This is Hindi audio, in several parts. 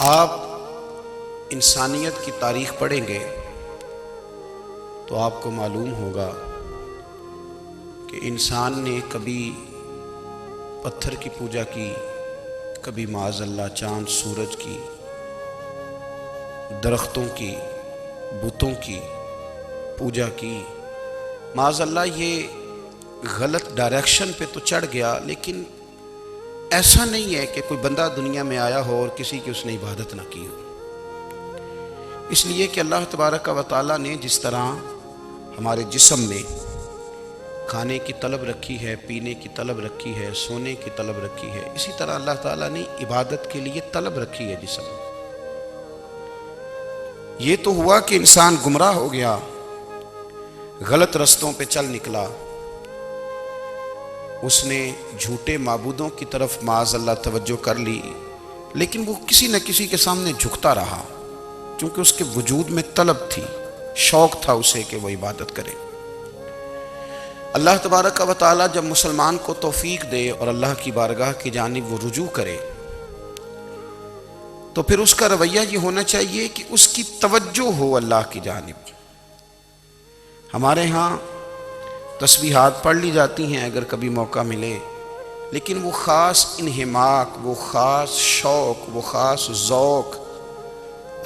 आप इंसानियत की तारीख पढ़ेंगे तो आपको मालूम होगा कि इंसान ने कभी पत्थर की पूजा की, कभी माज़अल्लाह चाँद सूरज की, दरख्तों की, बुतों की पूजा की। माज़अल्लाह ये गलत डायरेक्शन पे तो चढ़ गया, लेकिन ऐसा नहीं है कि कोई बंदा दुनिया में आया हो और किसी की उसने इबादत ना की हो। इसलिए कि अल्लाह तबारक व तआला ने जिस तरह हमारे जिस्म में खाने की तलब रखी है, पीने की तलब रखी है, सोने की तलब रखी है, इसी तरह अल्लाह ताला ने इबादत के लिए तलब रखी है जिस्म में। ये तो हुआ कि इंसान गुमराह हो गया, गलत रस्तों पे चल निकला, उसने झूठे माबूदों की तरफ माज़अल्लाह तवज्जो कर ली, लेकिन वो किसी न किसी के सामने झुकता रहा, क्योंकि उसके वजूद में तलब थी, शौक था उसे कि वो इबादत करे। अल्लाह तबारक व तआला जब मुसलमान को तौफीक दे और अल्लाह की बारगाह की जानिब वो रुजू करे, तो फिर उसका रवैया ये होना चाहिए कि उसकी तवज्जो हो अल्लाह की जानिब। हमारे यहाँ तस्बीहात पढ़ ली जाती हैं अगर कभी मौका मिले, लेकिन वो ख़ास इन्हिमाक, वो ख़ास शौक़, वो ख़ास ज़ौक़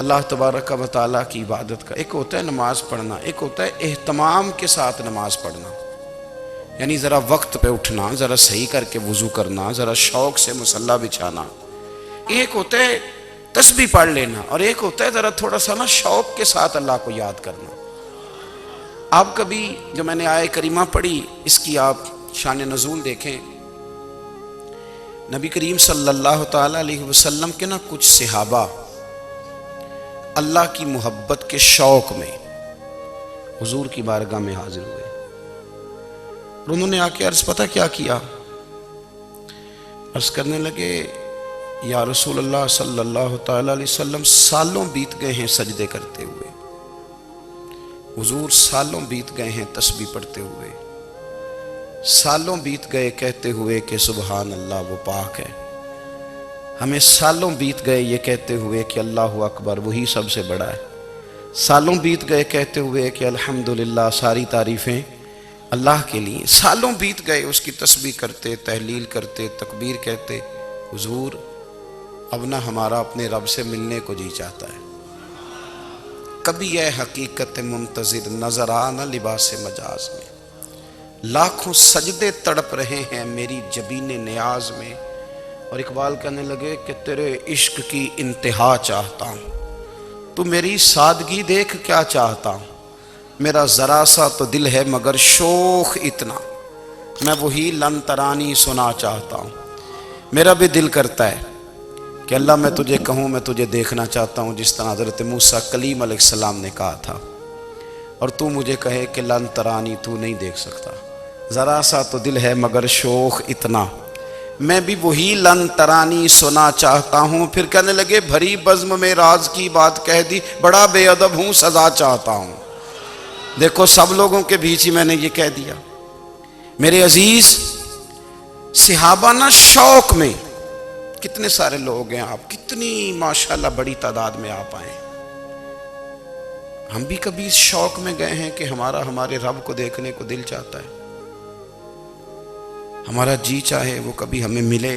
अल्लाह तबारक व तआला की इबादत का। एक होता है नमाज़ पढ़ना, एक होता है एहतमाम के साथ नमाज़ पढ़ना, यानी ज़रा वक्त पे उठना, ज़रा सही करके वज़ू करना, ज़रा शौक़ से मुसल्ला बिछाना। एक होता है तस्बीह पढ़ लेना और एक होता है ज़रा थोड़ा सा ना शौक़ के साथ अल्लाह को याद करना। आप कभी जो मैंने आय करीमा पढ़ी, इसकी आप शान नज़ूल देखें। नबी करीम सल्लल्लाहु ताला अलैहि वसल्लम के ना कुछ सहाबा अल्लाह की मोहब्बत के शौक़ में हुजूर की बारगाह में हाजिर हुए और उन्होंने आके अर्ज़ पता क्या किया, अर्ज़ करने लगे, या रसूल अल्लाह सल्लल्लाहु ताला अलैहि वसल्लम सालों बीत गए हैं सजदे करते हुए, हुजूर सालों बीत गए हैं तस्बीह पढ़ते हुए, सालों बीत गए कहते हुए कि सुबहान अल्लाह वो पाक है, हमें सालों बीत गए ये कहते हुए कि अल्लाहु अकबर वही सबसे बड़ा है, सालों बीत गए कहते हुए कि अल्हम्दुलिल्लाह सारी तारीफ़ें अल्लाह के लिए, सालों बीत गए उसकी तस्बीह करते, तहलील करते, तकबीर कहते। हुजूर अब ना हमारा अपने रब से मिलने को जी चाहता है, कभी यह हकीकत मुंतज़िर नजर आ न लिबास मजाज में, लाखों सजदे तड़प रहे हैं मेरी जबीने नियाज में। और इकबाल कहने लगे कि तेरे इश्क की इंतहा चाहता हूँ, तू मेरी सादगी देख क्या चाहता हूँ, मेरा ज़रा सा तो दिल है मगर शोख इतना, मैं वही लन तरानी सुना चाहता हूँ। मेरा भी दिल करता है कि अल्लाह मैं तुझे कहूँ, मैं तुझे देखना चाहता हूँ जिस तरह हज़रत मूसा कलीम अलैहिस्सलाम ने कहा था, और तू मुझे कहे कि लन तरानी तू नहीं देख सकता, ज़रा सा तो दिल है मगर शोख इतना, मैं भी वही लन तरानी सुना चाहता हूँ। फिर कहने लगे भरी बज़्म में राज की बात कह दी, बड़ा बेअदब हूँ सज़ा चाहता हूँ। देखो सब लोगों के बीच ही मैंने ये कह दिया। मेरे अजीज़ सहाबा ना शौक़ में, कितने सारे लोग हैं आप, कितनी माशाल्लाह बड़ी तादाद में आप आए। हम भी कभी इस शौक़ में गए हैं कि हमारे रब को देखने को दिल चाहता है, हमारा जी चाहे वो कभी हमें मिले,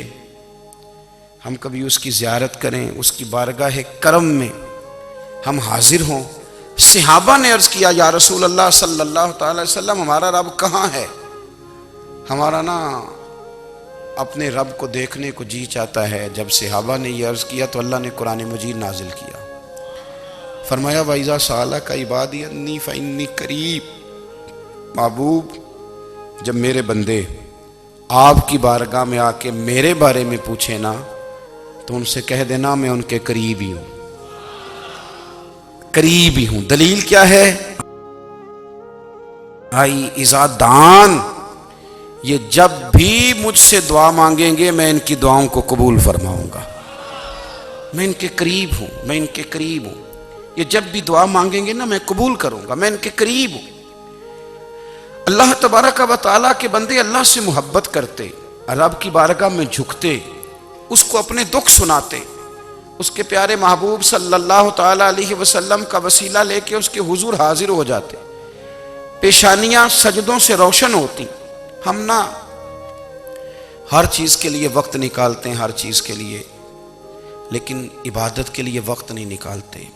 हम कभी उसकी ज़ियारत करें, उसकी बारगाह करम में हम हाजिर हों। सहाबा ने अर्ज़ किया, या रसूल अल्लाह सल्लल्लाहु ताला अलैहि वसल्लम हमारा रब कहाँ है, हमारा ना अपने रब को देखने को जी चाहता है। जब सहाबा ने यह अर्ज़ किया तो अल्लाह ने कुरान मजीद नाजिल किया, फरमाया वइज़ा सअलका इबादी अन्नी फ़इन्नी करीब, महबूब जब मेरे बंदे आपकी बारगाह में आके मेरे बारे में पूछे ना, तो उनसे कह देना मैं उनके करीब ही हूँ, करीब ही हूँ। दलील क्या है, आई इज़ादान, ये जब भी मुझसे दुआ मांगेंगे मैं इनकी दुआओं को कबूल फरमाऊंगा, मैं इनके करीब हूं, मैं इनके करीब हूं। ये जब भी दुआ मांगेंगे ना मैं कबूल करूंगा, मैं इनके करीब हूं। अल्लाह तबारक व तआला के बंदे अल्लाह से मोहब्बत करते, रब की बारगाह में झुकते, उसको अपने दुख सुनाते, उसके प्यारे महबूब सल्लल्लाहु ताला अलैहि वसल्लम का वसीला लेके उसके हुजूर हाजिर हो जाते, पेशानियां सजदों से रोशन होती। हम ना हर चीज के लिए वक्त निकालते हैं, हर चीज के लिए, लेकिन इबादत के लिए वक्त नहीं निकालते।